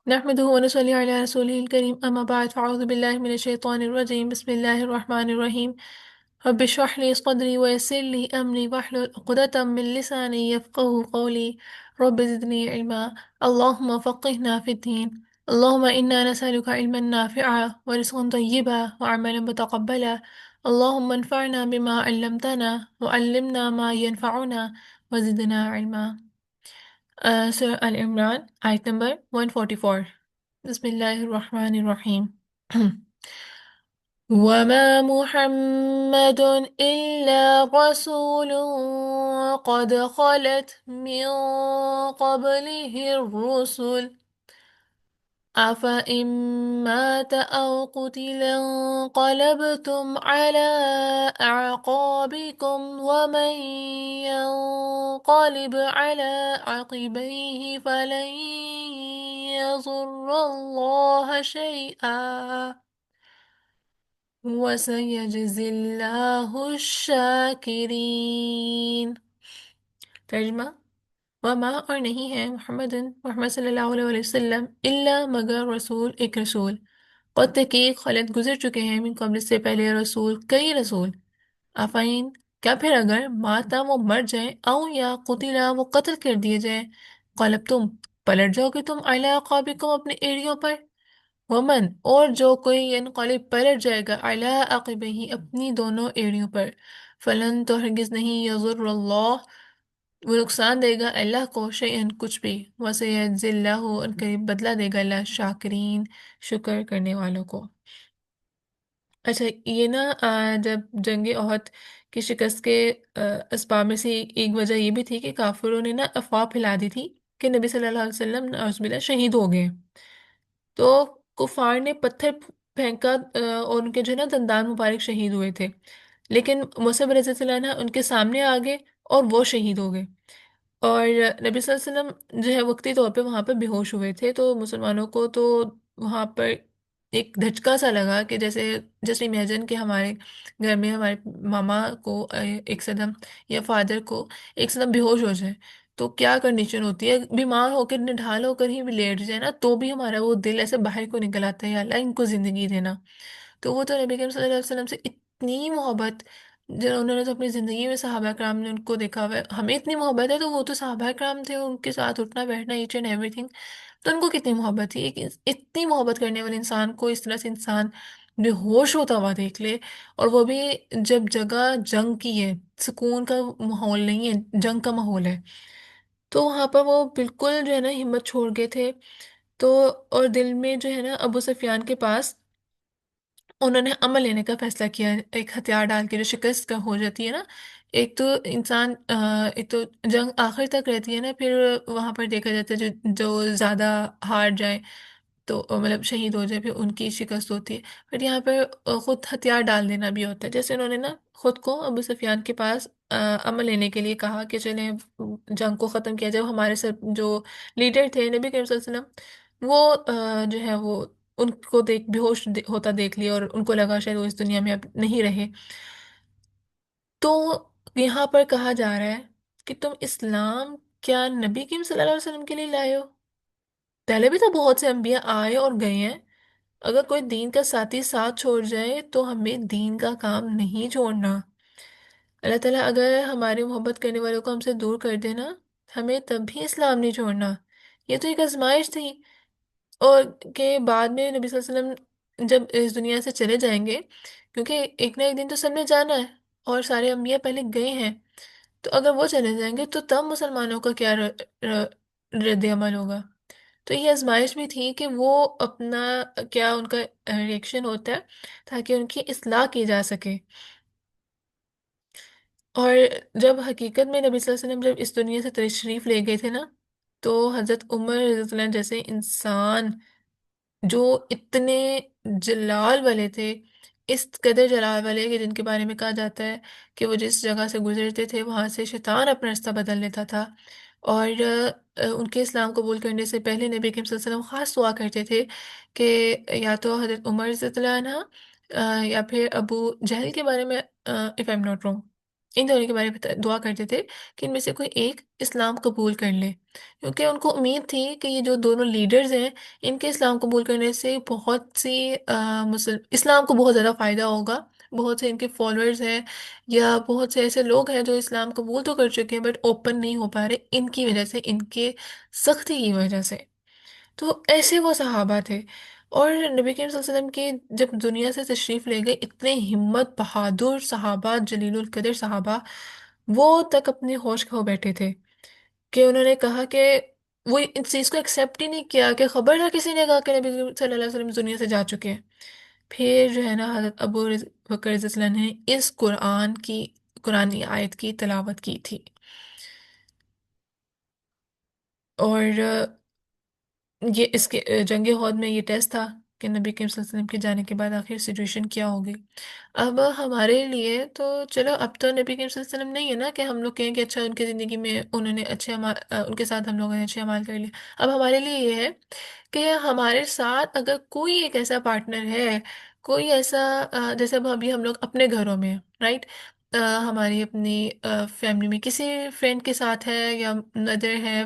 نحمده ونصلي على رسوله الكريم أما بعد فأعوذ بالله من الشيطان الرجيم بسم الله الرحمن الرحيم رب اشرح لي صدري ويسر لي أمري واحلل عقدة من لساني يفقه قولي رب زدني علما اللهم فقهنا في الدين اللهم إنا نسألك علما نافعا ورزقا طيبا وعملا متقبلا اللهم انفعنا بما علمتنا وعلمنا ما ينفعنا وزدنا علما. Surah Al-Imran, ayat number 144. Bismillahirrahmanirrahim. وما محمد إلا رسول قد خلت من قبله الرسل أفإن مات أو قتل انقلبتم على أعقابكم ومن ينقلب على عقبيه فلن يضر الله شيئا وسيجزي الله الشاكرين. ترجمہ: وما اور نہیں ہے محمد صلی اللہ علیہ وسلم الا مگر رسول، ایک رسول، قد تحقیق خلط گزر چکے ہیں من قبل سے پہلے رسول، کئی رسول، آفائن کیا پھر اگر ماتا وہ مر جائیں، او یا قتلا وہ قتل کر دیے جائیں، قلب تم پلٹ جاؤ گے تم علی اعقابکم اپنے ایڑیوں پر، ومن اور جو کوئی ینقلب پلٹ جائے گا علی عقبیہ اپنی دونوں ایڑیوں پر، فلن تو ہرگز نہیں یضر اللہ وہ نقصان دے گا اللہ کو شیئن کچھ بھی، وَسَيَجْزِي اللَّهُ ان قریب بدلہ دے گا اللہ شاکرین شکر کرنے والوں کو۔ اچھا یہ نا جب جنگ احد کی شکست کے اسباب میں سے ایک وجہ یہ بھی تھی کہ کافروں نے نا افواہ پھیلا دی تھی کہ نبی صلی اللہ علیہ وسلم نعوذ باللہ شہید ہو گئے، تو کفار نے پتھر پھینکا اور ان کے جو ہے نا دندان مبارک شہید ہوئے تھے، لیکن مصعب رضی اللہ عنہ ان کے سامنے آ گئے اور وہ شہید ہو گئے، اور نبی صلی اللہ علیہ وسلم جو ہے وقتی طور پہ وہاں پہ بے ہوش ہوئے تھے، تو مسلمانوں کو تو وہاں پر ایک دھچکا سا لگا کہ جیسے امیجن کہ ہمارے گھر میں ہمارے ماما کو ایک صدم یا فادر کو ایک صدم بے ہوش ہو جائے تو کیا کنڈیشن ہوتی ہے، بیمار ہو کر نڈھال ہو کر ہی بھی لیٹ جائے نا تو بھی ہمارا وہ دل ایسے باہر کو نکل آتا ہے یا اللہ ان کو زندگی دینا۔ تو وہ تو نبی کریم صلی اللہ علیہ وسلم سے اتنی محبت، جو انہوں نے تو اپنی زندگی میں صحابہ کرام نے ان کو دیکھا ہوا ہے، ہمیں اتنی محبت ہے تو وہ تو صحابہ کرام تھے، ان کے ساتھ اٹھنا بیٹھنا ایچ اینڈ ایوری تھنگ، تو ان کو کتنی محبت تھی۔ ایک اتنی محبت کرنے والے انسان کو اس طرح سے انسان بے ہوش ہوتا ہوا دیکھ لے، اور وہ بھی جب جگہ جنگ کی ہے، سکون کا ماحول نہیں ہے، جنگ کا ماحول ہے، تو وہاں پر وہ بالکل جو ہے نا ہمت چھوڑ گئے تھے، تو اور دل میں جو ہے نا ابو سفیان کے پاس انہوں نے عمل لینے کا فیصلہ کیا، ایک ہتھیار ڈال کے جو شکست کا ہو جاتی ہے نا، ایک تو انسان ایک تو جنگ آخر تک رہتی ہے نا، پھر وہاں پر دیکھا جاتا ہے جو زیادہ ہار جائیں تو مطلب شہید ہو جائے پھر ان کی شکست ہوتی ہے، پھر یہاں پر خود ہتھیار ڈال دینا بھی ہوتا ہے، جیسے انہوں نے نا خود کو ابو سفیان کے پاس عمل لینے کے لیے کہا کہ چلیں جنگ کو ختم کیا جائے، ہمارے سر جو لیڈر تھے نبی کریم صلی اللہ علیہ وسلم وہ جو ہے وہ ان کو دیکھ بے ہوش ہوتا دیکھ لیا اور ان کو لگا شاید وہ اس دنیا میں اب نہیں رہے، تو یہاں پر کہا جا رہا ہے کہ تم اسلام کیا نبی کریم صلی اللہ علیہ وسلم کے لیے لائے ہو؟ پہلے بھی تو بہت سے انبیاء آئے اور گئے ہیں، اگر کوئی دین کا ساتھی ساتھ چھوڑ جائے تو ہمیں دین کا کام نہیں چھوڑنا۔ اللہ تعالیٰ اگر ہمارے محبت کرنے والوں کو ہم سے دور کر دینا، ہمیں تب بھی اسلام نہیں چھوڑنا۔ یہ تو ایک آزمائش تھی، اور کہ بعد میں نبی صلی اللہ علیہ وسلم جب اس دنیا سے چلے جائیں گے، کیونکہ ایک نہ ایک دن تو سب نے جانا ہے اور سارے انبیاء پہلے گئے ہیں، تو اگر وہ چلے جائیں گے تو تب مسلمانوں کا کیا رد عمل ہوگا؟ تو یہ آزمائش بھی تھی کہ وہ اپنا کیا ان کا ریئیکشن ہوتا ہے تاکہ ان کی اصلاح کی جا سکے۔ اور جب حقیقت میں نبی صلی اللہ علیہ وسلم جب اس دنیا سے تشریف لے گئے تھے نا، تو حضرت عمر رضی اللہ عنہ جیسے انسان جو اتنے جلال والے تھے، اس قدر جلال والے کہ جن کے بارے میں کہا جاتا ہے کہ وہ جس جگہ سے گزرتے تھے وہاں سے شیطان اپنا رستہ بدل لیتا تھا، اور ان کے اسلام قبول کرنے سے پہلے نبی کریم صلی اللہ علیہ وسلم خاص دعا کرتے تھے کہ یا تو حضرت عمر رضی اللہ عنہ یا پھر ابو جہل کے بارے میں اف ایم ناٹ رانگ، ان دونوں کے بارے میں دعا کرتے تھے کہ ان میں سے کوئی ایک اسلام قبول کر لے، کیونکہ ان کو امید تھی کہ یہ جو دونوں لیڈرز ہیں، ان کے اسلام قبول کرنے سے بہت سی مسلم اسلام کو بہت زیادہ فائدہ ہوگا۔ بہت سے ان کے فالوورز ہیں یا بہت سے ایسے لوگ ہیں جو اسلام قبول تو کر چکے ہیں بٹ اوپن نہیں ہو پا رہے ان کی وجہ سے، ان کے سختی کی وجہ سے۔ تو ایسے وہ صحابہ تھے۔ اور نبی کریم صلی اللہ علیہ وسلم کے جب دنیا سے تشریف لے گئے، اتنے ہمت بہادر صحابہ، جلیل القدر صحابہ، وہ تک اپنے ہوش کھو بیٹھے تھے کہ انہوں نے کہا کہ وہ اس چیز کو ایکسیپٹ ہی نہیں کیا کہ خبر نہ کسی نے کہا کہ نبی کریم صلی اللہ علیہ وسلم دنیا سے جا چکے ہیں۔ پھر جو ہے نا حضرت بکر رضی اللہ عنہ نے اس قرآنی آیت کی تلاوت کی تھی۔ اور یہ اس کے جنگ عہد میں یہ ٹیسٹ تھا کہ نبی کریم صلی اللہ علیہ وسلم کے جانے کے بعد آخر سچویشن کیا ہوگی۔ اب ہمارے لیے تو چلو اب تو نبی کریم صلی اللہ علیہ وسلم نہیں ہے نا کہ ہم لوگ کہیں کہ اچھا ان کی زندگی میں انہوں نے اچھے ان کے ساتھ ہم لوگوں نے اچھے اعمال کر لیے۔ اب ہمارے لیے یہ ہے کہ ہمارے ساتھ اگر کوئی ایک ایسا پارٹنر ہے، کوئی ایسا جیسے اب ابھی ہم لوگ اپنے گھروں میں رائٹ، ہماری اپنی فیملی میں کسی فرینڈ کے ساتھ ہے یا مدر ہے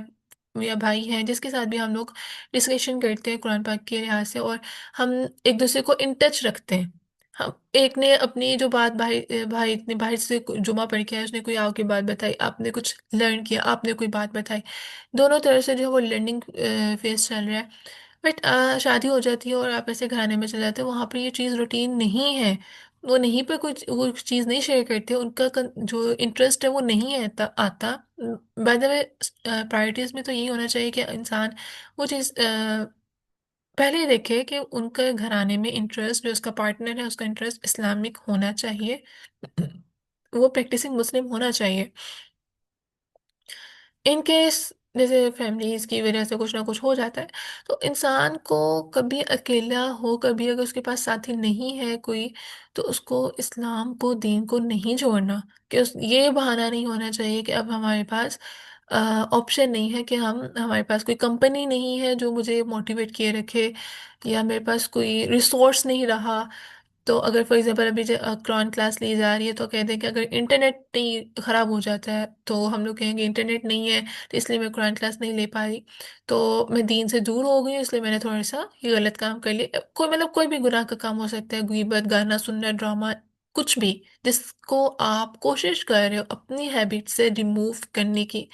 یا بھائی ہیں، جس کے ساتھ بھی ہم لوگ ڈسکشن کرتے ہیں قرآن پاک کے لحاظ سے، اور ہم ایک دوسرے کو ان ٹچ رکھتے ہیں۔ ہم ایک نے اپنی جو بات بھائی نے باہر سے جمعہ پڑھ کے آیا، اس نے کوئی آ کے بات بتائی، آپ نے کچھ لرن کیا، آپ نے کوئی بات بتائی، دونوں طرح سے جو ہے وہ لرننگ فیس چل رہا ہے۔ بٹ شادی ہو جاتی ہے اور آپ ایسے گھرانے میں چلے جاتے ہیں، وہاں پہ یہ چیز روٹین نہیں ہے، وہ نہیں پہ کچھ وہ چیز نہیں شیئر کرتے، ان کا جو انٹرسٹ ہے وہ نہیں ہے آتا۔ بائی دا وے پرائرٹیز میں تو یہی ہونا چاہیے کہ انسان وہ چیز پہلے ہی دیکھے کہ ان کے گھرانے میں انٹرسٹ، جو اس کا پارٹنر ہے اس کا انٹرسٹ اسلامک ہونا چاہیے، وہ پریکٹسنگ مسلم ہونا چاہیے۔ ان کیس جیسے فیملیز کی وجہ سے کچھ نہ کچھ ہو جاتا ہے، تو انسان کو کبھی اکیلا ہو، کبھی اگر اس کے پاس ساتھی نہیں ہے کوئی، تو اس کو اسلام کو، دین کو نہیں چھوڑنا، کہ یہ بہانہ نہیں ہونا چاہیے کہ اب ہمارے پاس آپشن نہیں ہے، کہ ہمارے پاس کوئی کمپنی نہیں ہے جو مجھے موٹیویٹ کیے رکھے، یا میرے پاس کوئی ریسورس نہیں رہا۔ تو اگر فار ایگزامپل ابھی قرآن کلاس لی جا رہی ہے تو کہتے ہیں کہ اگر انٹرنیٹ نہیں خراب ہو جاتا ہے تو ہم لوگ کہیں گے انٹرنیٹ نہیں ہے تو اس لیے میں قرآن کلاس نہیں لے پا رہی، تو میں دین سے دور ہو گئی ہوں، اس لیے میں نے تھوڑا سا یہ غلط کام کر لیا۔ کوئی مطلب کوئی بھی گناہ کا کام ہو سکتا ہے، غیبت، گانا سننا، ڈرامہ، کچھ بھی جس کو آپ کوشش کر رہے ہو اپنی ہیبٹ سے ریموو کرنے کی،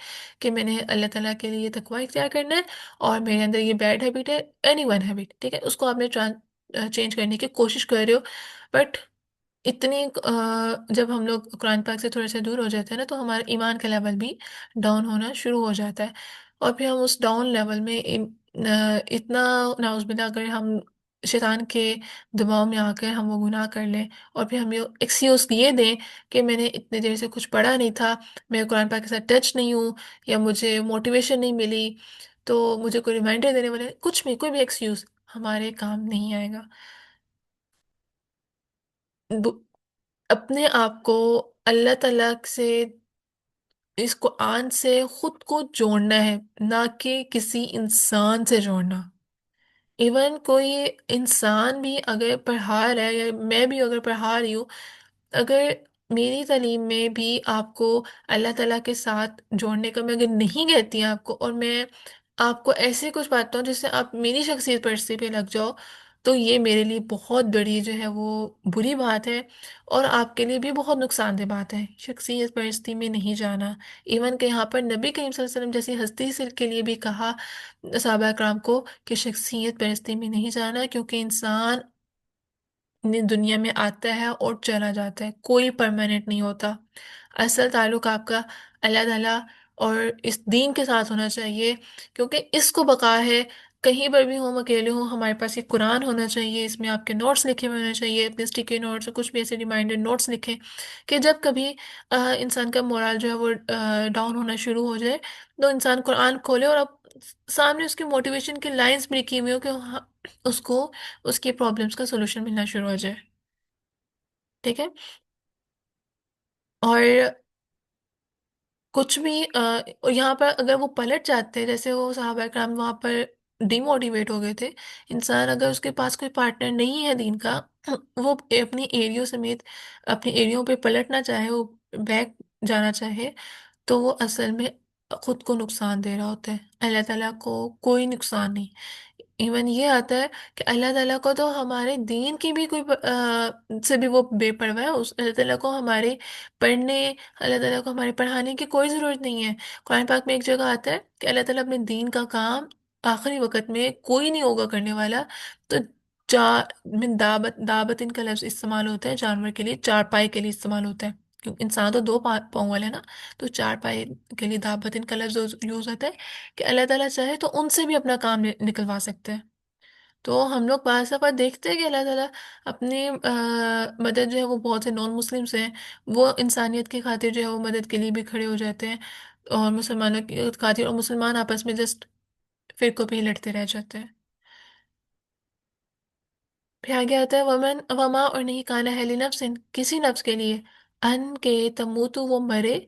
کہ میں نے اللہ تعالیٰ کے لیے تقوی اختیار کرنا ہے اور میرے اندر یہ بیڈ ہیبٹ ہے، اینی ون ہیبٹ، ٹھیک ہے، اس کو آپ نے چینج کرنے کی کوشش کر رہے ہو، بٹ اتنی جب ہم لوگ قرآن پاک سے تھوڑے سے دور ہو جاتے ہیں نا تو ہمارا ایمان کا لیول بھی ڈاؤن ہونا شروع ہو جاتا ہے، اور پھر ہم اس ڈاؤن لیول میں اتنا نعوذ باللہ اگر ہم شیطان کے دباؤ میں آ کر ہم وہ گناہ کر لیں، اور پھر ہم یہ ایکسکیوز یہ دیں کہ میں نے اتنے دیر سے کچھ پڑھا نہیں تھا، میں قرآن پاک کے ساتھ ٹچ نہیں ہوں، یا مجھے موٹیویشن نہیں ملی، تو مجھے کوئی ریمائنڈر دینے والے کچھ بھی، کوئی بھی ایکسکیوز ہمارے کام نہیں آئے گا۔ اپنے آپ کو اللہ تعالیٰ سے، اس قرآن سے خود کو جوڑنا ہے، نہ کہ کسی انسان سے جوڑنا۔ ایون کوئی انسان بھی اگر پڑھا رہا ہے یا میں بھی اگر پڑھا رہی ہوں، اگر میری تعلیم میں بھی آپ کو اللہ تعالیٰ کے ساتھ جوڑنے کا میں اگر نہیں کہتی ہیں آپ کو، اور میں آپ کو ایسے کچھ باتوں جس سے آپ میری شخصیت پرستی پہ لگ جاؤ، تو یہ میرے لیے بہت بڑی جو ہے وہ بری بات ہے، اور آپ کے لیے بھی بہت نقصان دہ بات ہے شخصیت پرستی میں نہیں جانا۔ ایون کہ یہاں پر نبی کریم صلی اللہ علیہ وسلم جیسی ہستی سے کے لیے بھی کہا صحابہ کرام کو کہ شخصیت پرستی میں نہیں جانا، کیونکہ انسان دنیا میں آتا ہے اور چلا جاتا ہے، کوئی پرماننٹ نہیں ہوتا۔ اصل تعلق آپ کا اللہ تعالیٰ اور اس دین کے ساتھ ہونا چاہیے، کیونکہ اس کو بقا ہے۔ کہیں پر بھی ہم اکیلے ہوں، ہمارے پاس ایک قرآن ہونا چاہیے، اس میں آپ کے نوٹس لکھے ہوئے ہونے چاہیے، اپنے اسٹیکی نوٹس اور کچھ بھی ایسے ریمائنڈر نوٹس لکھیں کہ جب کبھی انسان کا مورال جو ہے وہ ڈاؤن ہونا شروع ہو جائے تو انسان قرآن کھولے اور اب سامنے اس کی موٹیویشن کی لائنس بھی لکھی ہوئی ہو کہ اس کو اس کی پرابلمس کا سولوشن ملنا شروع ہو جائے، ٹھیک ہے۔ اور کچھ بھی اور یہاں پر اگر وہ پلٹ جاتے ہیں، جیسے وہ صحابہ کرام وہاں پر ڈی موٹیویٹ ہو گئے تھے، انسان اگر اس کے پاس کوئی پارٹنر نہیں ہے دین کا، وہ اپنی ایریوں سمیت اپنی ایریوں پہ پلٹنا چاہے، وہ بیک جانا چاہے تو وہ اصل میں خود کو نقصان دے رہا ہوتا ہے، اللہ تعالیٰ کو کوئی نقصان نہیں۔ ایون یہ آتا ہے کہ اللہ تعالیٰ کو تو ہمارے دین کی بھی کوئی سے بھی وہ بے پرواہ ہے، اللہ تعالیٰ کو ہمارے پڑھنے، اللہ تعالیٰ کو ہمارے پڑھانے کی کوئی ضرورت نہیں ہے۔ قرآن پاک میں ایک جگہ آتا ہے کہ اللہ تعالیٰ اپنے دین کا کام آخری وقت میں کوئی نہیں ہوگا کرنے والا، تو من دابت ان کا لفظ استعمال ہوتا ہے جانور کے لیے، چار پائے کے لیے استعمال ہوتا ہے، کیونکہ انسان تو دو پاؤں والا ہے نا، تو چار پائے کے لیے دابت ان کا لفظ یوز ہوتا ہے کہ اللہ تعالیٰ چاہے تو ان سے بھی اپنا کام نکلوا سکتے ہیں۔ تو ہم لوگ بعض دفعہ دیکھتے ہیں کہ اللہ تعالیٰ اپنی مدد جو ہے وہ بہت سے نان مسلمس ہیں، وہ انسانیت کی خاطر جو ہے وہ مدد کے لیے بھی کھڑے ہو جاتے ہیں، اور مسلمانوں کی خاطر، اور مسلمان آپس میں جسٹ فرقوں پہ ہی لڑتے رہ جاتے ہیں۔ پھر آگے آتا ہے ومن وما، اور نہیں کانا ہے لنفس، کسی نفس کے لیے، ان کے تموتو وہ مرے،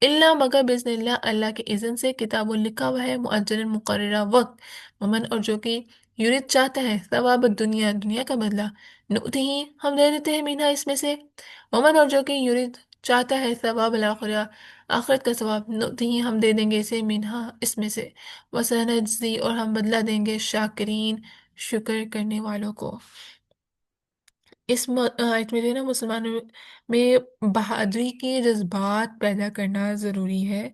اللہ مگر بزن اللہ، اللہ کے اذن سے، کتاب لکھا ہوا ہے، مؤجل مقررہ وقت، ومن اور جو کہ یورید چاہتا ہے ثواب دنیا، دنیا کا بدلہ، نؤتی ہی ہم دے دیتے ہیں مینہ اس میں سے، ومن اور جو کہ یورید چاہتا ہے ثواب الآخرہ، آخرت کا ثواب، نؤتی ہی ہم دے دیں گے اسے مینہ اس میں سے، وسنجزی اور ہم بدلہ دیں گے شاکرین، شکر کرنے والوں کو۔ اس آیت میں جو ہے نا مسلمانوں میں بہادری کے جذبات پیدا کرنا ضروری ہے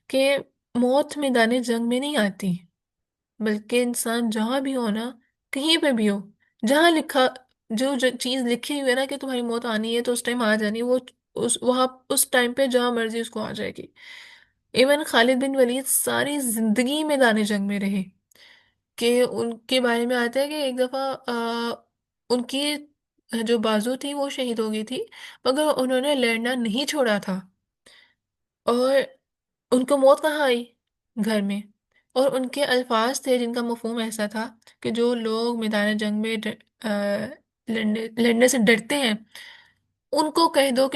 کہ موت میدان جنگ میں نہیں آتی، بلکہ انسان جہاں بھی ہو نا، کہیں پہ بھی ہو، جہاں لکھا، جو چیز لکھی ہوئی ہے نا کہ تمہاری موت آنی ہے تو اس ٹائم آ جانی، وہ وہاں اس ٹائم پہ جہاں مرضی اس کو آ جائے گی۔ ایون خالد بن ولید ساری زندگی میدان جنگ میں رہے، کہ ان کے بارے میں آتا ہے کہ ایک دفعہ ان کی جو بازو تھی وہ شہید ہو گئی تھی، مگر انہوں نے لڑنا نہیں چھوڑا تھا، اور ان کو موت کہاں آئی؟ گھر میں۔ اور ان کے الفاظ تھے جن کا مفہوم ایسا تھا کہ جو لوگ میدان جنگ میں لڑنے سے ڈرتے ہیں، ان کو کہہ دو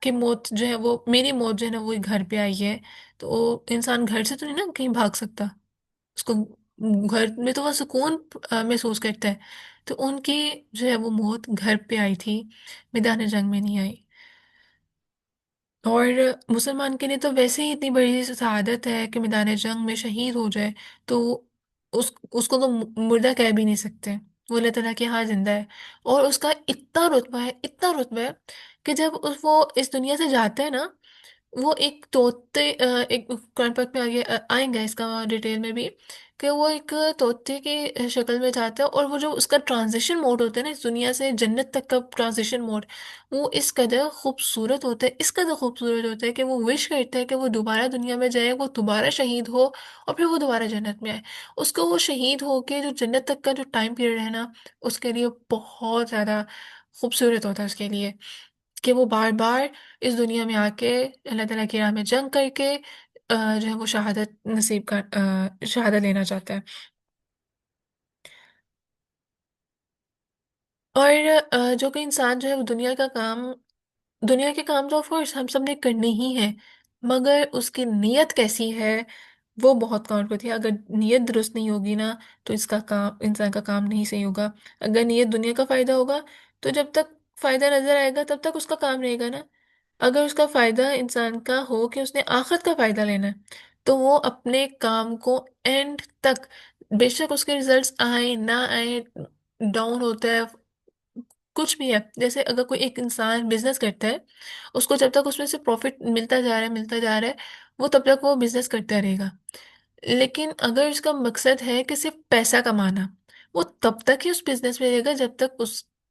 کہ موت جو ہے وہ میری موت جو ہے نا وہ گھر پہ آئی ہے، تو انسان گھر سے تو نہیں نا کہیں بھاگ سکتا، اس کو گھر میں تو وہ سکون محسوس کرتا ہے، تو ان کی جو ہے وہ موت گھر پہ آئی تھی، میدان جنگ میں نہیں آئی۔ اور مسلمان کے لیے تو ویسے ہی اتنی بڑی سعادت ہے کہ میدان جنگ میں شہید ہو جائے، تو اس کو تو مردہ کہہ بھی نہیں سکتے، وہ اللہ تعالیٰ کے ہاں زندہ ہے، اور اس کا اتنا رتبہ ہے، اتنا رتبہ ہے کہ جب وہ اس دنیا سے جاتا ہے نا، وہ ایک طوطے ایک قرآن پاک میں آگے آئیں گے اس کا ڈیٹیل میں بھی، کہ وہ ایک طوطے کی شکل میں جاتا ہے، اور وہ جو اس کا ٹرانزیشن موڈ ہوتا ہے نا، اس دنیا سے جنت تک کا ٹرانزیشن موڈ، وہ اس قدر خوبصورت ہوتا ہے، اس قدر خوبصورت ہوتا ہے کہ وہ وش کرتا ہے کہ وہ دوبارہ دنیا میں جائے، وہ دوبارہ شہید ہو، اور پھر وہ دوبارہ جنت میں آئے۔ اس کو وہ شہید ہو کے جو جنت تک کا جو ٹائم پیریڈ ہے نا، اس کے لیے بہت زیادہ خوبصورت ہوتا ہے اس کے لیے، کہ وہ بار بار اس دنیا میں آ کے اللہ تعالیٰ کی راہ میں جنگ کر کے جو ہے وہ شہادت نصیب کر شہادت لینا چاہتا ہے۔ اور جو کہ انسان جو ہے وہ دنیا کے کام تو آف کورس ہم سب نے کرنے ہی ہیں، مگر اس کی نیت کیسی ہے وہ بہت کاؤنٹ کرتی ہے۔ اگر نیت درست نہیں ہوگی نا تو اس کا کام، انسان کا کام نہیں صحیح ہوگا۔ اگر نیت دنیا کا فائدہ ہوگا تو جب تک فائدہ نظر آئے گا تب تک اس کا کام رہے گا نا۔ اگر اس کا فائدہ انسان کا ہو کہ اس نے آخرت کا فائدہ لینا ہے، تو وہ اپنے کام کو اینڈ تک، بے شک اس کے ریزلٹس آئیں نہ آئیں، ڈاؤن ہوتا ہے، کچھ بھی ہے، جیسے اگر کوئی ایک انسان بزنس کرتا ہے، اس کو جب تک اس میں سے پروفٹ ملتا جا رہا ہے، ملتا جا رہا ہے، وہ تب تک وہ بزنس کرتا رہے گا۔ لیکن اگر اس کا مقصد ہے کہ صرف پیسہ کمانا، وہ تب تک ہی اس بزنس میں رہے گا جب تک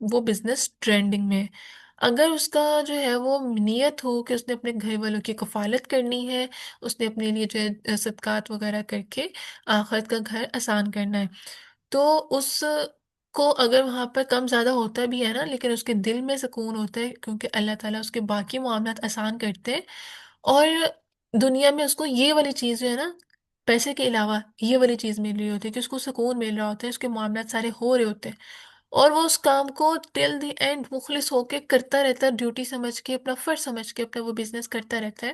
وہ بزنس ٹرینڈنگ میں ہے۔ اگر اس کا جو ہے وہ نیت ہو کہ اس نے اپنے گھر والوں کی کفالت کرنی ہے، اس نے اپنے لیے جو ہے صدقات وغیرہ کر کے آخرت کا گھر آسان کرنا ہے، تو اس کو اگر وہاں پر کم زیادہ ہوتا بھی ہے نا، لیکن اس کے دل میں سکون ہوتا ہے، کیونکہ اللہ تعالیٰ اس کے باقی معاملات آسان کرتے ہیں، اور دنیا میں اس کو یہ والی چیز جو ہے نا، پیسے کے علاوہ یہ والی چیز مل رہی ہوتی ہے کہ اس کو سکون مل رہا ہوتا ہے، اس کے معاملات سارے ہو رہے ہوتے ہیں، اور وہ اس کام کو ٹل دی اینڈ مخلص ہو کے کرتا رہتا ہے، ڈیوٹی سمجھ کے، اپنا فرض سمجھ کے اپنا وہ بزنس کرتا رہتا ہے،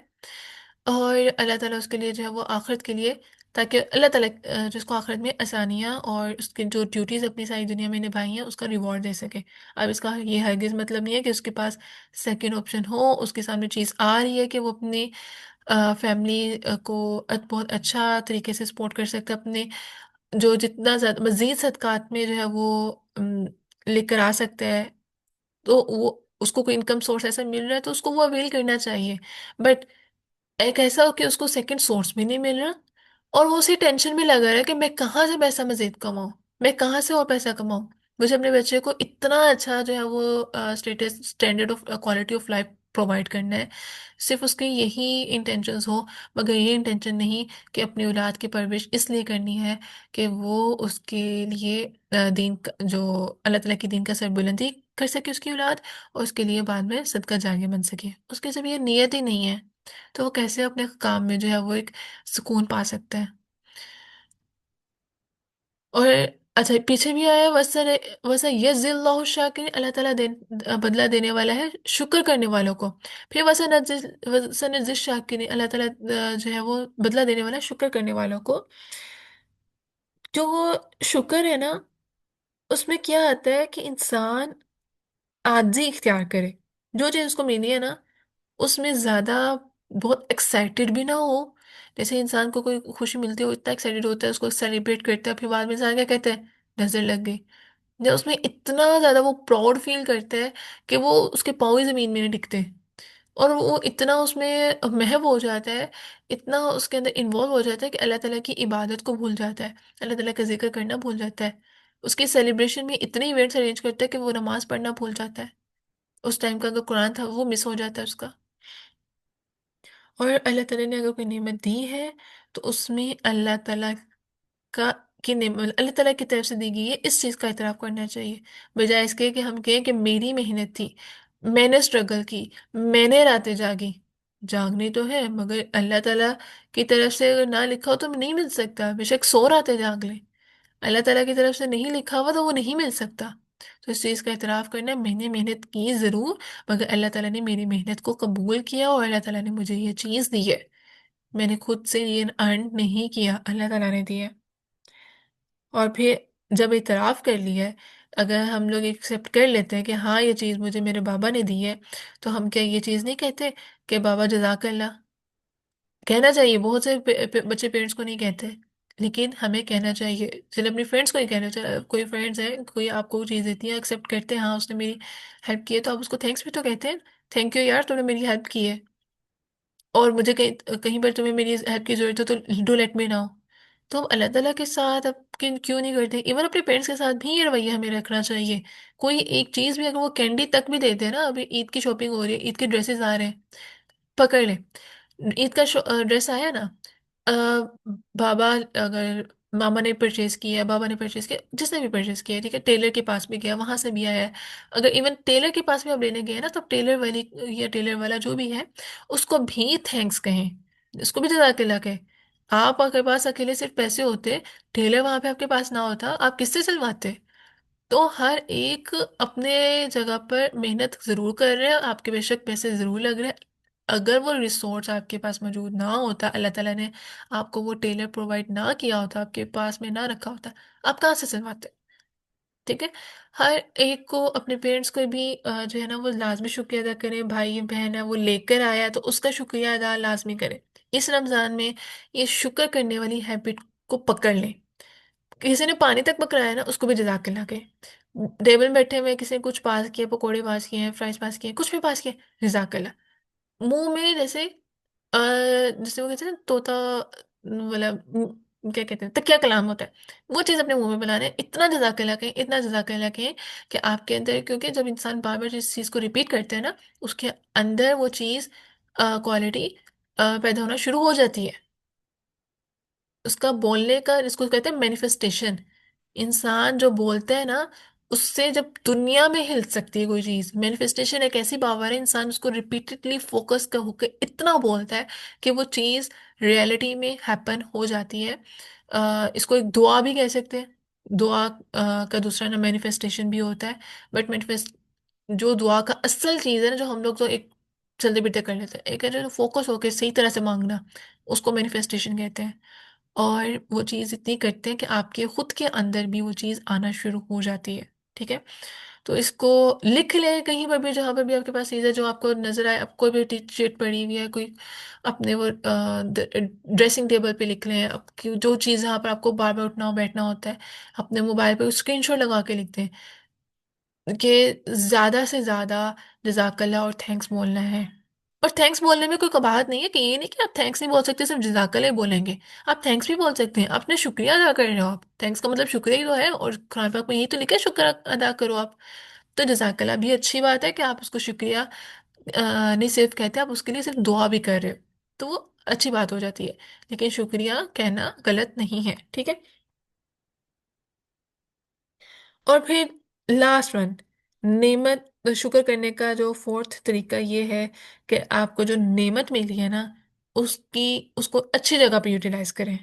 اور اللہ تعالیٰ اس کے لیے جو ہے وہ آخرت کے لیے تاکہ اللہ تعالیٰ جس کو آخرت میں آسانیاں اور اس کی جو ڈیوٹیز اپنی ساری دنیا میں نبھائی ہیں اس کا ریوارڈ دے سکے۔ اب اس کا یہ ہرگز مطلب نہیں ہے کہ اس کے پاس سیکنڈ آپشن ہو، اس کے سامنے چیز آ رہی ہے کہ وہ اپنی فیملی کو بہت اچھا طریقے سے سپورٹ کر سکتا ہے، اپنے جو جتنا زیادہ مزید صدقات میں جو ہے وہ لے کر آ سکتا ہے، تو وہ اس کو کوئی انکم سورس ایسا مل رہا ہے تو اس کو وہ اویل کرنا چاہیے۔ بٹ ایک ایسا ہو کہ اس کو سیکنڈ سورس بھی نہیں مل رہا اور وہ اسی ٹینشن میں لگا رہا ہے کہ میں کہاں سے پیسہ مزید کماؤں، میں کہاں سے اور پیسہ کماؤں، مجھے اپنے بچے کو اتنا اچھا جو ہے وہ status standard of quality of life provide کرنا ہے، صرف اس کی یہی انٹینشنز ہو، مگر یہ انٹینشن نہیں کہ اپنی اولاد کی پرورش اس لیے کرنی ہے کہ وہ اس کے لیے دین جو اللہ تعالیٰ کی دین کا سربلندی کر سکے اس کی اولاد، اور اس کے لیے بعد میں صدقہ جاریہ بن سکے۔ اس کی جب یہ نیت ہی نہیں ہے تو وہ کیسے اپنے کام میں جو ہے وہ ایک سکون پا سکتا ہے؟ اور اچھا پیچھے بھی آیا ویسا یز اللہ الشاکر، اللہ تعالیٰ بدلہ دینے والا ہے شکر کرنے والوں کو۔ پھر وسا نجزی الشاکرین، اللہ تعالیٰ جو ہے وہ بدلہ دینے والا ہے شکر کرنے والوں کو۔ جو وہ شکر ہے نا، اس میں کیا آتا ہے کہ انسان عاجزی اختیار کرے، جو چیز اس کو ملی ہے نا اس میں زیادہ بہت ایکسائٹیڈ بھی نہ ہو۔ جیسے انسان کو کوئی خوشی ملتی ہے وہ اتنا ایکسائٹیڈ ہوتا ہے، اس کو سیلیبریٹ کرتا ہے، پھر بعد میں انسان کیا کہتا ہے نظر لگ گئی، جب اس میں اتنا زیادہ وہ پراؤڈ فیل کرتا ہے کہ وہ اس کے پاؤں ہی زمین میں نہیں ٹکتے، اور وہ اتنا اس میں محو ہو جاتا ہے، اتنا اس کے اندر انوالو ہو جاتا ہے کہ اللہ تعالیٰ کی عبادت کو بھول جاتا ہے، اللہ تعالیٰ کا ذکر کرنا بھول جاتا ہے، اس کی سیلیبریشن میں اتنے ایونٹس ارینج کرتا ہے کہ وہ نماز پڑھنا بھول جاتا ہے، اس ٹائم کا اگر قرآن تھا وہ مس ہو جاتا ہے اس کا۔ اور اللہ تعالیٰ نے اگر کوئی نعمت دی ہے تو اس میں اللہ تعالیٰ کا کی نعمت اللہ تعالیٰ کی طرف سے دی گئی ہے، اس چیز کا اعتراف کرنا چاہیے، بجائے اس کے کہ ہم کہیں کہ میری محنت تھی، میں نے اسٹرگل کی، میں نے راتیں جاگی۔ جاگنی تو ہے مگر اللہ تعالیٰ کی طرف سے اگر نہ لکھا ہو تو نہیں مل سکتا، بے شک 100 راتیں جاگ لیں، اللہ تعالیٰ کی طرف سے نہیں لکھا ہوا تو وہ نہیں مل سکتا۔ تو اس چیز کا اعتراف کرنا ہے، میں نے محنت کی ضرور، مگر اللہ تعالیٰ نے میری محنت کو قبول کیا اور اللہ تعالیٰ نے مجھے یہ چیز دی ہے، میں نے خود سے یہ ارن نہیں کیا، اللہ تعالیٰ نے دی ہے۔ اور پھر جب اعتراف کر لیا ہے، اگر ہم لوگ ایکسیپٹ کر لیتے ہیں کہ ہاں یہ چیز مجھے میرے بابا نے دی ہے، تو ہم کیا یہ چیز نہیں کہتے کہ بابا جزاک اللہ؟ کہنا چاہیے، بہت سے بچے پیرنٹس کو نہیں کہتے، لیکن ہمیں کہنا چاہیے، چلے اپنی فرینڈس کو ہی کہنا چاہیے، کوئی فرینڈس ہیں کوئی آپ کو چیز دیتی ہے ایکسیپٹ کرتے ہیں، ہاں اس نے میری ہیلپ کی ہے تو آپ اس کو تھینکس بھی تو کہتے ہیں، تھینک یو یار تم نے میری ہیلپ کی ہے، اور مجھے کہیں کہیں پر تمہیں میری ہیلپ کی ضرورت ہو تو ڈو لیٹ می ناؤ۔ تو ہم اللہ تعالیٰ کے ساتھ اب کیوں نہیں کرتے؟ ایون اپنے پیرنٹس کے ساتھ بھی یہ رویہ ہمیں رکھنا چاہیے۔ کوئی ایک چیز بھی اگر وہ کینڈی تک بھی دیتے ہیں نا، ابھی عید کی شاپنگ ہو رہی ہے، عید کے ڈریسز آ رہے ہیں، پکڑ لیں، عید کا ڈریس آیا نا، آ، بابا اگر ماما نے پرچیز کیا، بابا نے پرچیز کیا، جس نے بھی پرچیز کیا، ٹھیک ہے، ٹیلر کے پاس بھی گیا، وہاں سے بھی آیا ہے، اگر ایون ٹیلر کے پاس بھی آپ لینے گئے نا تو ٹیلر والی یا ٹیلر والا جو بھی ہے اس کو بھی تھینکس کہیں، اس کو بھی جزاک اللہ کہیں۔ آپ کے پاس اکیلے صرف پیسے ہوتے، ٹیلر وہاں پہ آپ کے پاس نہ ہوتا، آپ کس سے سلواتے؟ تو ہر ایک اپنے جگہ پر محنت ضرور کر رہے ہیں، آپ کے بے شک پیسے ضرور لگ رہے ہیں، اگر وہ ریسورس آپ کے پاس موجود نہ ہوتا، اللہ تعالیٰ نے آپ کو وہ ٹیلر پرووائڈ نہ کیا ہوتا، آپ کے پاس میں نہ رکھا ہوتا، آپ کہاں سے سلواتے؟ ٹھیک ہے، ہر ایک کو اپنے پیرنٹس کو بھی جو ہے نا وہ لازمی شکریہ ادا کریں، بھائی بہن ہے وہ لے کر آیا تو اس کا شکریہ ادا لازمی کریں۔ اس رمضان میں یہ شکر کرنے والی ہیبٹ کو پکڑ لیں، کسی نے پانی تک پکڑایا نا اس کو بھی جزاک اللہ کہیں، ٹیبل میں بیٹھے ہوئے کسی نے کچھ پاس کیا، پکوڑے پاس کیے ہیں، فرائز پاس کیے ہیں، کچھ بھی پاس کیا، جزاک اللہ۔ منہ میں جیسے جیسے وہ کہتے ہیں نا طوطا والا کیا کہتے ہیں تکیہ کلام ہوتا ہے، وہ چیز اپنے منہ میں بنانا ہے، اتنا جزاک اللہ کہیں، اتنا جزاک اللہ کہیں کہ آپ کے اندر، کیونکہ جب انسان بار بار جس چیز کو ریپیٹ کرتے ہیں نا اس کے اندر وہ چیز کوالٹی پیدا ہونا شروع ہو جاتی ہے، اس کا بولنے کا، جس کو کہتے ہیں مینیفیسٹیشن، انسان جو بولتا ہے نا اس سے جب دنیا میں ہل سکتی ہے کوئی چیز، مینیفیسٹیشن ایک ایسی پاور ہے، انسان اس کو ریپیٹڈلی فوکس کا ہو کے اتنا بولتا ہے کہ وہ چیز ریئلٹی میں ہیپن ہو جاتی ہے۔ اس کو ایک دعا بھی کہہ سکتے ہیں، دعا کا دوسرا نام مینیفیسٹیشن بھی ہوتا ہے، بٹ مینیفیسٹ جو دعا کا اصل چیز ہے نا، جو ہم لوگ تو ایک چلتے پھرتے کر لیتے ہیں، ایک ہے جو فوکس ہو کے صحیح طرح سے مانگنا، اس کو مینیفیسٹیشن کہتے ہیں۔ اور وہ چیز اتنی کرتے ہیں کہ آپ کے خود کے اندر بھی وہ چیز آنا شروع ہو جاتی ہے، ٹھیک ہے؟ تو اس کو لکھ لیں کہیں پر بھی، جہاں پر بھی آپ کے پاس چیز ہے جو آپ کو نظر آئے، آپ کوئی بھی شیٹ پڑی ہوئی ہے کوئی، اپنے وہ ڈریسنگ ٹیبل پہ لکھ لیں، آپ کی جو چیز جہاں پر آپ کو بار بار اٹھنا ہو بیٹھنا ہوتا ہے، اپنے موبائل پہ اسکرین شاٹ لگا کے لکھ دیں کہ زیادہ سے زیادہ جزاک اللہ اور تھینکس بولنا ہے۔ اور تھینکس بولنے میں کوئی قباحت نہیں ہے، کہ یہ نہیں کہ آپ تھینکس نہیں بول سکتے صرف جزاک اللہ ہی بولیں گے، آپ تھینکس بھی بول سکتے ہیں، اپنے شکریہ ادا کر رہے ہو آپ، تھینکس کا مطلب شکریہ ہی تو ہے، اور قرآن پاک میں یہی تو لکھا ہے شکر ادا کرو آپ۔ تو جزاک اللہ بھی اچھی بات ہے کہ آپ اس کو شکریہ نہیں صرف کہتے، آپ اس کے لیے صرف دعا بھی کر رہے ہو، تو وہ اچھی بات ہو جاتی ہے، لیکن شکریہ کہنا غلط نہیں ہے، ٹھیک ہے؟ اور پھر لاسٹ ون، نعمت شکر کرنے کا جو فورتھ طریقہ یہ ہے کہ آپ کو جو نعمت ملی ہے نا، اس کو اچھی جگہ پہ یوٹیلائز کریں۔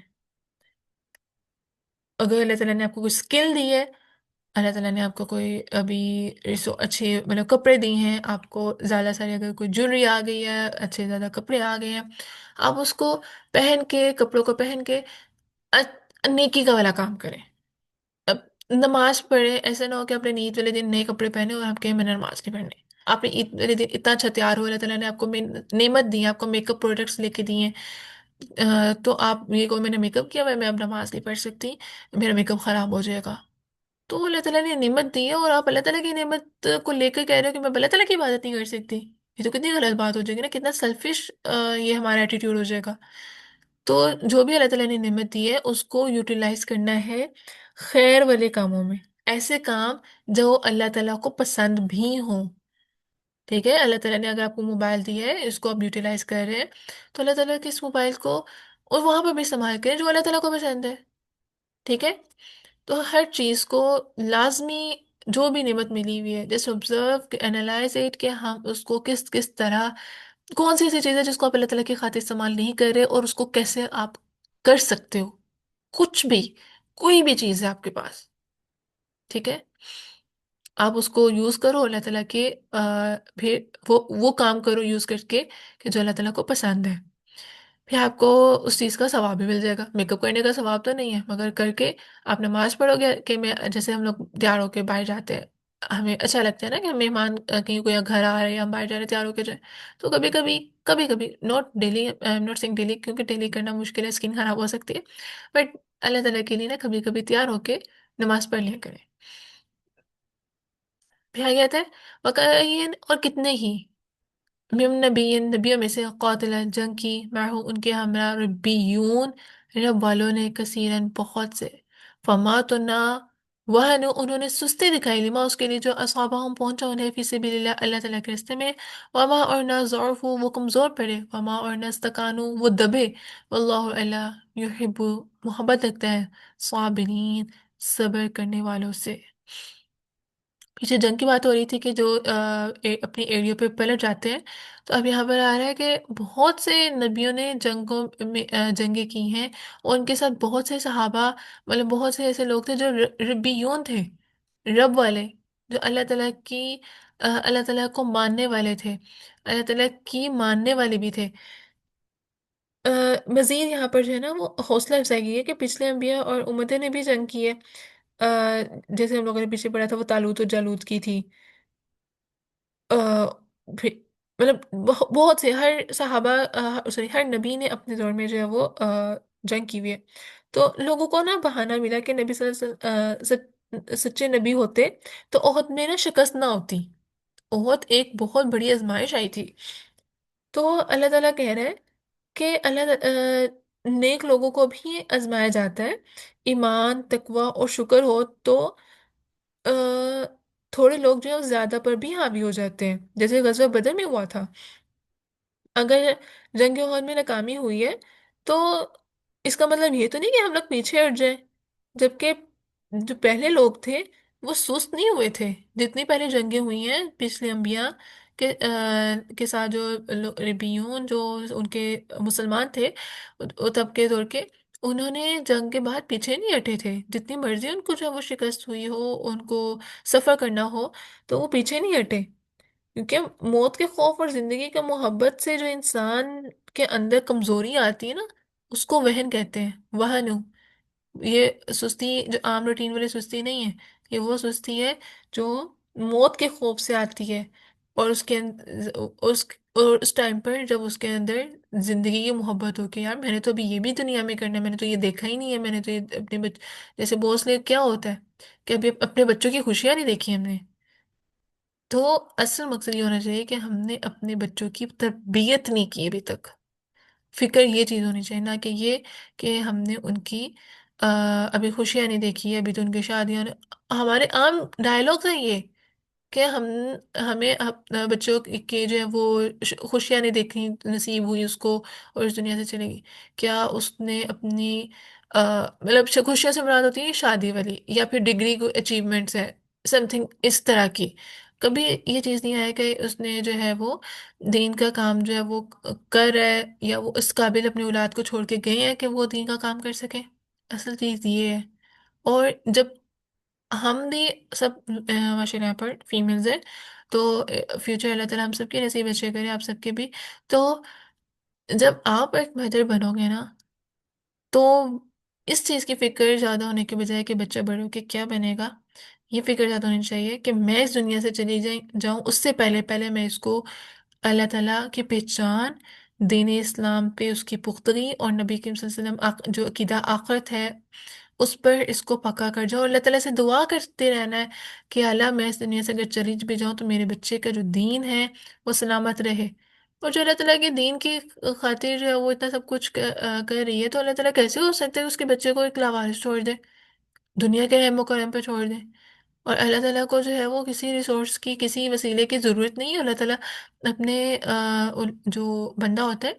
اگر اللہ تعالیٰ نے آپ کو کوئی اسکل دی ہے، اللہ تعالیٰ نے آپ کو کوئی ابھی اچھے مطلب کپڑے دی ہیں، آپ کو زیادہ ساری اگر کوئی جویلری آ گئی ہے، اچھے زیادہ کپڑے آ گئے ہیں، آپ اس کو پہن کے، کپڑوں کو پہن کے نیکی کا والا کام کریں۔ اب نماز پڑھے، ایسا نہ ہو کہ اپنے عید والے دن نئے کپڑے پہنے اور آپ کہیں میں نے نماز نہیں پڑھنی۔ آپ نے عید والے دن اتنا اچھا تیار ہو، اللہ تعالیٰ نے آپ کو نعمت دی ہے، آپ کو میک اپ پروڈکٹس لے کے دیے ہیں، تو آپ یہ کہو میں نے میک اپ کیا ہوا ہے، میں اب نماز نہیں پڑھ سکتی، میرا میک اپ خراب ہو جائے گا۔ تو اللہ تعالیٰ نے نعمت دی ہے اور آپ اللہ تعالیٰ کی نعمت کو لے کر کہہ رہے ہو کہ میں اللہ تعالیٰ کی عبادت نہیں کر سکتی، یہ تو کتنی غلط بات ہو جائے گی نا، کتنا سیلفش یہ ہمارا ایٹیٹیوڈ ہو جائے گا۔ تو جو بھی اللہ تعالیٰ نے نعمت دی ہے اس کو یوٹیلائز کرنا ہے خیر والے کاموں میں، ایسے کام جو اللہ تعالیٰ کو پسند بھی ہوں، ٹھیک ہے؟ اللہ تعالیٰ نے اگر آپ کو موبائل دیا ہے، اس کو آپ یوٹیلائز کر رہے ہیں، تو اللہ تعالیٰ کے اس موبائل کو اور وہاں پہ بھی استعمال کریں جو اللہ تعالیٰ کو پسند ہے، ٹھیک ہے؟ تو ہر چیز کو لازمی، جو بھی نعمت ملی ہوئی ہے جسٹ آبزرو، انالائز اٹ، کہ ہم اس کو کس کس طرح، کون سی ایسی چیز ہے جس کو آپ اللہ تعالیٰ کی خاطر استعمال نہیں کر رہے، اور اس کو کیسے آپ کر سکتے ہو، کچھ بھی، کوئی بھی چیز ہے آپ کے پاس، ٹھیک ہے؟ آپ اس کو یوز کرو اللہ تعالیٰ کے پھر وہ کام کرو یوز کر کے کہ جو اللہ تعالیٰ کو پسند ہے، پھر آپ کو اس چیز کا ثواب بھی مل جائے گا۔ میک اپ کرنے کا ثواب تو نہیں ہے، مگر کر کے آپ نماز پڑھو گے، کہ میں جیسے ہم لوگ تیار ہو کے باہر جاتے ہیں، ہمیں اچھا لگتا ہے نا کہ مہمان کہیں کوئی گھر آ رہے ہیں، ہم باہر جا رہے ہیں تیار ہو کے جائیں، تو کبھی کبھی، کبھی کبھی، ناٹ ڈیلی، ناٹ سنگ ڈیلی کیونکہ ڈیلی کرنا مشکل ہے، اسکن خراب ہو سکتی ہے، بٹ اللہ تعالیٰ کے لیے نا کبھی کبھی تیار ہو کے نماز پڑھ لیا کریں۔ پھر آگے آتا ہے وَكَأَيِّن، اور کتنے ہی، من نبیوں میں سے قاتل جنگ کی، معه ان کے ہمراہ، ربیون رب والوں نے، کثیرن بہت سے، فما تو نہ وہنو انہوں نے سستی دکھائی، لما اس کے لیے جو اصابہم پہنچا انہیں فی سبیل اللہ اللہ تعالیٰ کے راستے میں، وما اور نہ ضعفو وہ کمزور پڑے، وما اور نہ استکانو وہ دبے، واللہ اللہ یحب محبت رکھتا ہے صابرین صبر کرنے والوں سے۔ پیچھے جنگ کی بات ہو رہی تھی کہ جو اپنی ایریو پہ پلٹ جاتے ہیں، تو اب یہاں پر آ رہا ہے کہ بہت سے نبیوں نے جنگوں میں جنگیں کی ہیں، اور ان کے ساتھ بہت سے صحابہ، مطلب بہت سے ایسے لوگ تھے جو ربیون تھے، رب والے، جو اللہ تعالیٰ کی اللہ تعالیٰ کو ماننے والے تھے، اللہ تعالیٰ کی ماننے والے بھی تھے۔ مزید یہاں پر جو ہے نا وہ حوصلہ افزائی کی ہے کہ پچھلے انبیاء اور امتیں نے بھی جنگ کی ہے، جیسے ہم لوگوں نے پیچھے پڑھا تھا وہ طالوت و جالوت کی تھی، آ، پھر مطلب بہت سے، ہر صحابہ، سوری ہر نبی نے اپنے دور میں جو ہے وہ جنگ کی ہوئی ہے، تو لوگوں کو نا بہانہ ملا کہ نبی صلی اللہ علیہ وسلم سچے نبی ہوتے تو احد میں نا شکست نہ ہوتی، احد ایک بہت بڑی آزمائش آئی تھی، تو اللہ تعالیٰ کہہ رہے ہیں کہ نیک لوگوں کو بھی آزمایا جاتا ہے، ایمان تقوی اور شکر ہو تو آ، تھوڑے لوگ جو ہے زیادہ پر بھی حاوی ہو جاتے ہیں، جیسے غزوہ بدر میں ہوا تھا۔ اگر جنگ عہد میں ناکامی ہوئی ہے تو اس کا مطلب یہ تو نہیں کہ ہم لوگ پیچھے ہٹ جائیں، جبکہ جو پہلے لوگ تھے وہ سست نہیں ہوئے تھے، جتنی پہلے جنگیں ہوئی ہیں پچھلے انبیاء کے ساتھ، جو ربیون جو ان کے مسلمان تھے وہ تب کے دور کے، انہوں نے جنگ کے بعد پیچھے نہیں ہٹے تھے، جتنی مرضی ان کو جو ہے وہ شکست ہوئی ہو، ان کو سفر کرنا ہو، تو وہ پیچھے نہیں ہٹے، کیونکہ موت کے خوف اور زندگی کا محبت سے جو انسان کے اندر کمزوری آتی ہے نا، اس کو وہن کہتے ہیں، وہن. یہ سستی جو عام روٹین والی سستی نہیں ہے، یہ وہ سستی ہے جو موت کے خوف سے آتی ہے، اور اس اور اس ٹائم پر جب اس کے اندر زندگی کی محبت ہو کہ یار میں نے تو ابھی یہ بھی دنیا میں کرنا ہے، میں نے تو یہ دیکھا ہی نہیں ہے، میں نے تو یہ اپنے جیسے بوس لے کیا ہوتا ہے کہ ابھی اپنے بچوں کی خوشیاں نہیں دیکھی ہم نے. تو اصل مقصد یہ ہونا چاہیے کہ ہم نے اپنے بچوں کی تربیت نہیں کی ابھی تک. فکر یہ چیز ہونی چاہیے، نہ کہ یہ کہ ہم نے ان کی ابھی خوشیاں نہیں دیکھی ہے، ابھی تو ان کی شادیاں ہمارے عام ڈائلاگ ہے یہ کہ ہمیں بچوں کے جو ہے وہ خوشیاں نہیں دیکھنی نصیب ہوئی اس کو اور اس دنیا سے چلے گی. کیا اس نے اپنی مطلب خوشیاں سے مراد ہوتی ہے شادی والی یا پھر ڈگری کو اچیومنٹس ہے، سم تھنگ اس طرح کی. کبھی یہ چیز نہیں آیا کہ اس نے جو ہے وہ دین کا کام جو ہے وہ کر رہا ہے، یا وہ اس قابل اپنی اولاد کو چھوڑ کے گئے ہیں کہ وہ دین کا کام کر سکے. اصل چیز یہ ہے. اور جب ہم بھی سب ماشاء اللہ پر فیمیلز ہیں، تو فیوچر اللہ تعالیٰ ہم سب کے نصیب اچھے کرے، آپ سب کے بھی. تو جب آپ ایک مدر بنو گے نا، تو اس چیز کی فکر زیادہ ہونے کے بجائے کہ بچہ بڑھ کے کیا بنے گا، یہ فکر زیادہ ہونی چاہیے کہ میں اس دنیا سے چلی جاؤں اس سے پہلے پہلے میں اس کو اللہ تعالیٰ کی پہچان، دین اسلام پہ اس کی پختگی، اور نبی کریم صلی اللہ علیہ وسلم جو عقیدہ آخرت ہے اس پر اس کو پکا کر جاؤ. اللہ تعالیٰ سے دعا کرتے رہنا ہے کہ اللہ میں اس دنیا سے اگر چلی بھی جاؤں تو میرے بچے کا جو دین ہے وہ سلامت رہے. اور جو اللہ تعالیٰ کے دین کی خاطر جو ہے وہ اتنا سب کچھ کر رہی ہے، تو اللہ تعالیٰ کیسے ہو سکتا ہے کہ اس کے بچے کو ایک لاوارث چھوڑ دے، دنیا کے رحم و کرم پہ چھوڑ دے. اور اللہ تعالیٰ کو جو ہے وہ کسی ریسورس کی، کسی وسیلے کی ضرورت نہیں ہے. اللہ تعالیٰ اپنے جو بندہ ہوتا ہے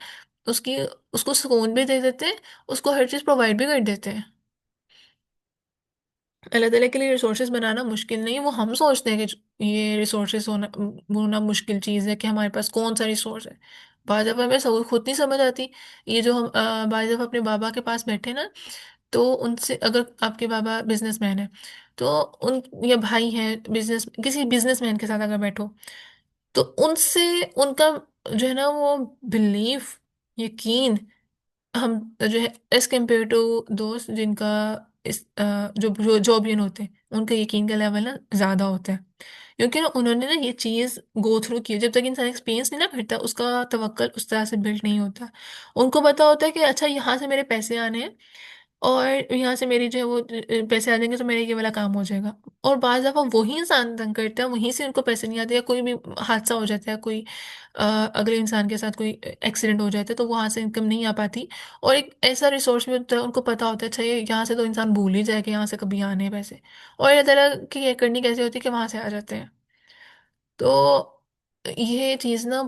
اس کو سکون بھی دے دیتے ہیں، اس کو ہر چیز پرووائڈ بھی کر دیتے ہیں. اللہ تعالیٰ کے لیے ریسورسز بنانا مشکل نہیں. وہ ہم سوچتے ہیں کہ یہ ریسورسز ہونا مشکل چیز ہے کہ ہمارے پاس کون سا ریسورس ہے. بعض دفعہ ہمیں خود نہیں سمجھ آتی. یہ جو ہم بعض دفعہ اپنے بابا کے پاس بیٹھے نا، تو ان سے اگر آپ کے بابا بزنس مین ہیں تو ان یا بھائی ہیں بزنس، کسی بزنس مین کے ساتھ اگر بیٹھو تو ان سے ان کا جو ہے نا وہ بلیف، یقین، ہم جو ہے ایز کمپیئر ٹو دوست جن کا جو جوبین ہوتے ہیں ان کا یقین کا لیول نا زیادہ ہوتا ہے. کیونکہ نا انہوں نے نا یہ چیز گو تھرو کی. جب تک انسان ایکسپیرینس نہیں نا کرتا اس کا توکل اس طرح سے بلڈ نہیں ہوتا. ان کو پتا ہوتا ہے کہ اچھا یہاں سے میرے پیسے آنے ہیں، اور یہاں سے میری جو ہے وہ پیسے آ جائیں گے تو میرے یہ والا کام ہو جائے گا. اور بعض دفعہ وہی انسان تنگ کرتا ہے، وہیں سے ان کو پیسے نہیں آتے، یا کوئی بھی حادثہ ہو جاتا ہے، کوئی اگلے انسان کے ساتھ کوئی ایکسیڈنٹ ہو جاتا ہے تو وہاں سے انکم نہیں آ پاتی. اور ایک ایسا ریسورس بھی ہوتا ہے، ان کو پتا ہوتا ہے اچھا یہ یہاں سے تو انسان بھول ہی جائے کہ یہاں سے کبھی آنے ہیں پیسے. اور اللہ تعالیٰ کی یہ کرنی کیسے ہوتی ہے کہ وہاں سے آ جاتے ہیں. تو یہ چیز نا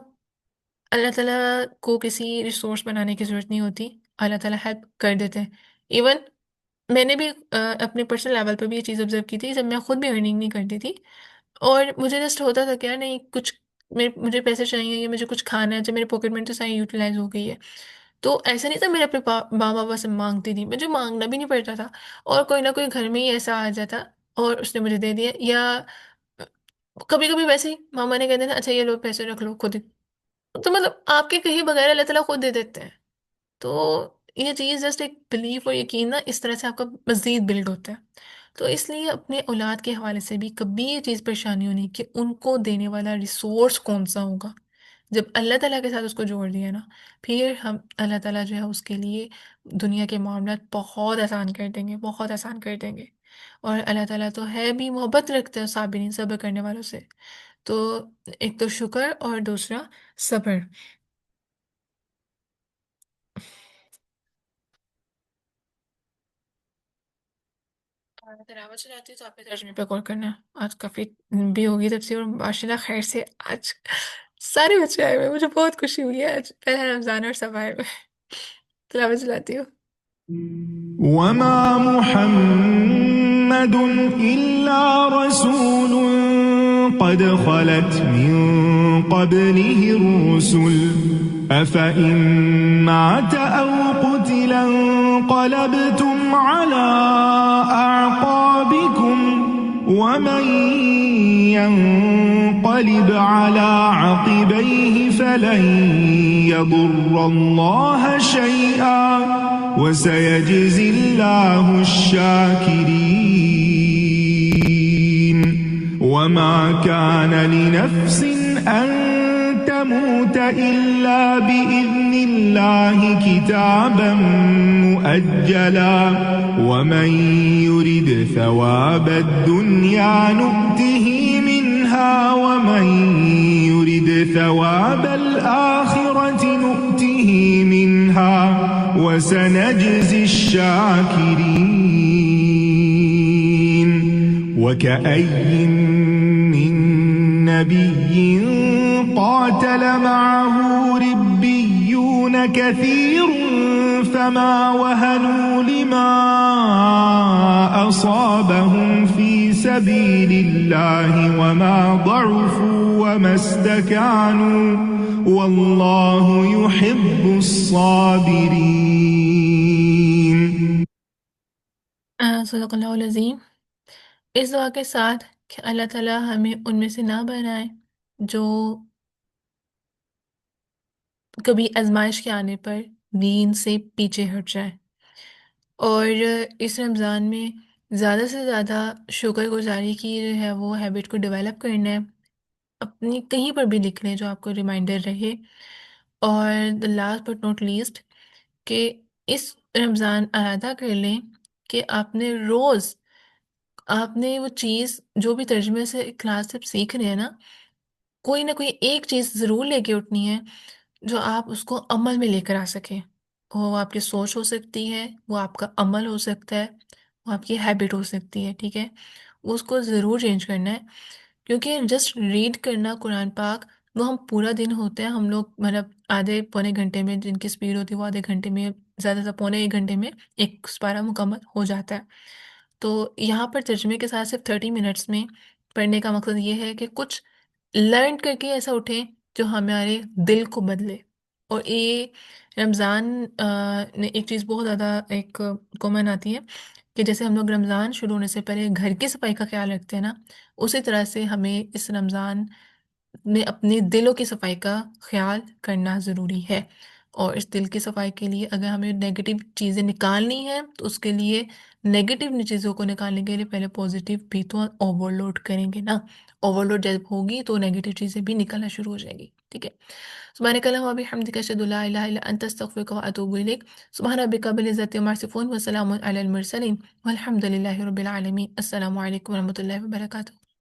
اللہ تعالیٰ کو کسی ریسورس بنانے کی ضرورت نہیں ہوتی، اللہ تعالیٰ ہیلپ کر دیتے ہیں. ایون میں نے بھی اپنے پرسنل لیول پہ بھی یہ چیز آبزرو کی تھی جب میں خود بھی ارننگ نہیں کرتی تھی، اور مجھے جسٹ ہوتا تھا کہ یار نہیں کچھ مجھے پیسے چاہیے یا مجھے کچھ کھانا ہے. جب میرے پاکٹ منی تو ساری یوٹیلائز ہو گئی ہے، تو ایسا نہیں تھا میرے اپنے ماں بابا سے مانگتی تھی، مجھے مانگنا بھی نہیں پڑتا تھا. اور کوئی نہ کوئی گھر میں ہی ایسا آ جاتا اور اس نے مجھے دے دیا. یا کبھی کبھی ویسے ہی ماما نے کہہ دینا اچھا یہ لو پیسے رکھ لو خود ہی. تو مطلب آپ کے کہیں بغیر اللہ تعالیٰ خود دے دیتے ہیں. تو یہ چیز جسٹ ایک بلیف اور یقین نا اس طرح سے آپ کا مزید بلڈ ہوتا ہے. تو اس لیے اپنے اولاد کے حوالے سے بھی کبھی یہ چیز پریشانی ہونی کہ ان کو دینے والا ریسورس کون سا ہوگا. جب اللہ تعالیٰ کے ساتھ اس کو جوڑ دیا نا، پھر ہم اللہ تعالیٰ جو ہے اس کے لیے دنیا کے معاملات بہت آسان کر دیں گے، بہت آسان کر دیں گے. اور اللہ تعالیٰ تو ہے بھی محبت رکھتا ہے صابرین، صبر کرنے والوں سے. تو ایک تو شکر اور دوسرا صبر. تلاوت چلاتی ہوں تو آپ نے ترجمے پہ غور کرنا. آج کافی بھی ہوگی تفسیر، اور ماشاء اللہ خیر سے آج سارے بچے آئے ہوئے ہیں. مجھے بہت خوشی ہوئی ہے آج پہلا رمضان اور سب آئے ہوئے. تلاوت چلاتی ہوں. وما محمد إلا رسول قد خلت من قبله الرسل أفإن مات أو قتلا انقلبتم على أعقابكم ومن ينقلب على عقبيه فلن يضر الله شيئا وسيجزي الله الشاكرين. وما كان لنفس أن تموت إلا بإذن الله كتابا مؤجلا. ومن يرد ثواب الدنيا نؤته منها ومن يرد ثواب الآخرة نؤته منها وسنجزي الشاكرين. وكأي من نبي قاتل معه ربيون كثير فما وهنوا لما أصابهم في سبيل الله وما ضعفوا وما استكانوا والله يحب الصابرين. صدق اللہ العظیم۔ اس دعا کے ساتھ کہ اللہ تعالیٰ ہمیں ان میں سے نہ بنائے جو کبھی آزمائش کے آنے پر دین سے پیچھے ہٹ جائے، اور اس رمضان میں زیادہ سے زیادہ شکر گزاری کی جو ہے وہ ہیبٹ کو ڈیولپ کرنا ہے۔ اپنی کہیں پر بھی لکھ لیں جو آپ کو ریمائنڈر رہے۔ اور the last but not least, کہ اس رمضان ارادہ کر لیں کہ آپ نے روز آپ نے وہ چیز جو بھی ترجمے سے کلاس سے سیکھ رہے ہیں نا، کوئی نہ کوئی ایک چیز ضرور لے کے اٹھنی ہے جو آپ اس کو عمل میں لے کر آ سکیں۔ وہ آپ کی سوچ ہو سکتی ہے، وہ آپ کا عمل ہو سکتا ہے، وہ آپ کی ہیبٹ ہو سکتی ہے، ٹھیک ہے؟ اس کو ضرور چینج کرنا ہے، کیونکہ جسٹ ریڈ کرنا قرآن پاک وہ ہم پورا دن ہوتے ہیں، ہم لوگ مطلب آدھے پونے گھنٹے میں، جن کی سپیڈ ہوتی ہے وہ آدھے گھنٹے میں، زیادہ سے پونے ایک گھنٹے میں ایک سپارہ مکمل ہو جاتا ہے۔ تو یہاں پر ترجمے کے ساتھ صرف 30 منٹس میں پڑھنے کا مقصد یہ ہے کہ کچھ لرن کر کے ایسا اٹھیں جو ہمارے دل کو بدلے۔ اور یہ رمضان نے ایک چیز بہت زیادہ ایک کامن آتی ہے کہ جیسے ہم لوگ رمضان شروع ہونے سے پہلے گھر کی صفائی کا خیال رکھتے ہیں نا، اسی طرح سے ہمیں اس رمضان میں اپنے دلوں کی صفائی کا خیال کرنا ضروری ہے۔ اور اس دل کی صفائی کے لیے اگر ہمیں نیگیٹو چیزیں نکالنی ہیں تو اس کے لیے نیگیٹو چیزوں کو نکالنے کے لیے پہلے پازیٹیو بھی تو اوور لوڈ کریں گے نا۔ اوور لوڈ جب ہوگی تو نیگیٹو چیزیں بھی نکلنا شروع ہو جائیں گی، ٹھیک ہے؟ سبحانک اللہم و بحمدک اشہد ان لا الہ الا انت استغفرک و اتوب الیک۔ سبحان ربک رب العزۃ عما یصفون وسلام علی المرسلین والحمد للہ رب العالمین۔ السلام علیکم و رحمۃ اللہ وبرکاتہ۔